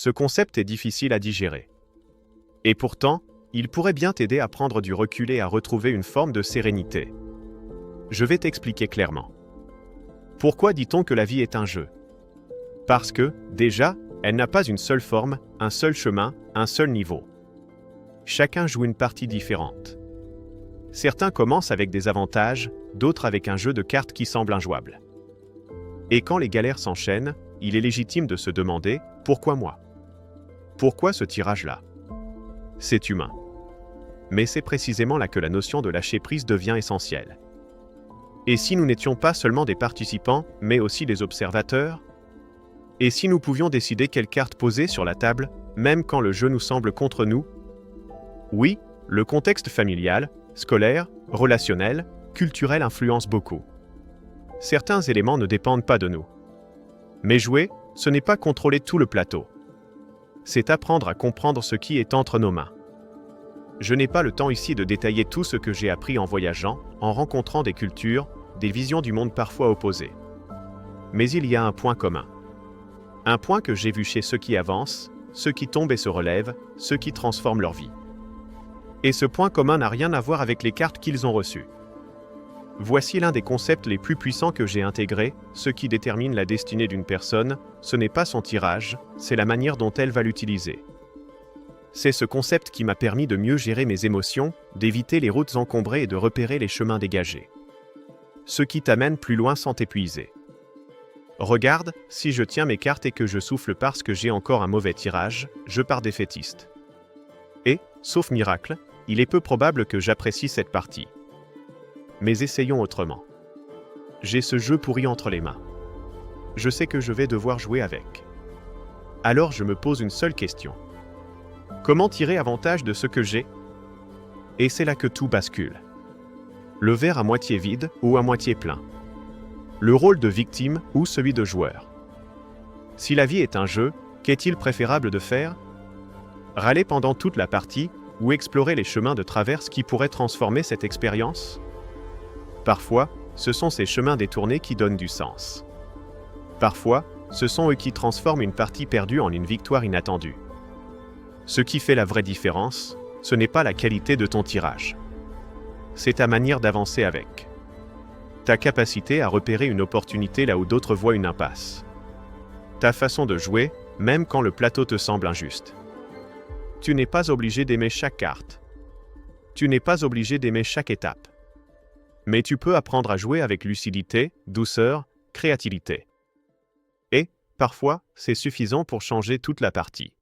Ce concept est difficile à digérer. Et pourtant, il pourrait bien t'aider à prendre du recul et à retrouver une forme de sérénité. Je vais t'expliquer clairement. Pourquoi dit-on que la vie est un jeu? Parce que, déjà, elle n'a pas une seule forme, un seul chemin, un seul niveau. Chacun joue une partie différente. Certains commencent avec des avantages, d'autres avec un jeu de cartes qui semble injouable. Et quand les galères s'enchaînent, il est légitime de se demander « Pourquoi moi ? Pourquoi ce tirage-là » C'est humain. Mais c'est précisément là que la notion de lâcher-prise devient essentielle. Et si nous n'étions pas seulement des participants, mais aussi des observateurs? Et si nous pouvions décider quelle carte poser sur la table, même quand le jeu nous semble contre nous? Oui, le contexte familial, scolaire, relationnel, culturel influence beaucoup. Certains éléments ne dépendent pas de nous. Mais jouer, ce n'est pas contrôler tout le plateau. C'est apprendre à comprendre ce qui est entre nos mains. Je n'ai pas le temps ici de détailler tout ce que j'ai appris en voyageant, en rencontrant des cultures, des visions du monde parfois opposées. Mais il y a un point commun. Un point que j'ai vu chez ceux qui avancent, ceux qui tombent et se relèvent, ceux qui transforment leur vie. Et ce point commun n'a rien à voir avec les cartes qu'ils ont reçues. Voici l'un des concepts les plus puissants que j'ai intégrés. Ce qui détermine la destinée d'une personne, ce n'est pas son tirage, c'est la manière dont elle va l'utiliser. C'est ce concept qui m'a permis de mieux gérer mes émotions, d'éviter les routes encombrées et de repérer les chemins dégagés. Ce qui t'amène plus loin sans t'épuiser. Regarde, si je tiens mes cartes et que je souffle parce que j'ai encore un mauvais tirage, je pars défaitiste. Et, sauf miracle, il est peu probable que j'apprécie cette partie. Mais essayons autrement. J'ai ce jeu pourri entre les mains. Je sais que je vais devoir jouer avec. Alors je me pose une seule question. Comment tirer avantage de ce que j'ai? Et c'est là que tout bascule. Le verre à moitié vide ou à moitié plein. Le rôle de victime ou celui de joueur. Si la vie est un jeu, qu'est-il préférable de faire? Râler pendant toute la partie ou explorer les chemins de traverse qui pourraient transformer cette expérience? Parfois, ce sont ces chemins détournés qui donnent du sens. Parfois, ce sont eux qui transforment une partie perdue en une victoire inattendue. Ce qui fait la vraie différence, ce n'est pas la qualité de ton tirage. C'est ta manière d'avancer avec. Ta capacité à repérer une opportunité là où d'autres voient une impasse. Ta façon de jouer, même quand le plateau te semble injuste. Tu n'es pas obligé d'aimer chaque carte. Tu n'es pas obligé d'aimer chaque étape. Mais tu peux apprendre à jouer avec lucidité, douceur, créativité. Et, parfois, c'est suffisant pour changer toute la partie.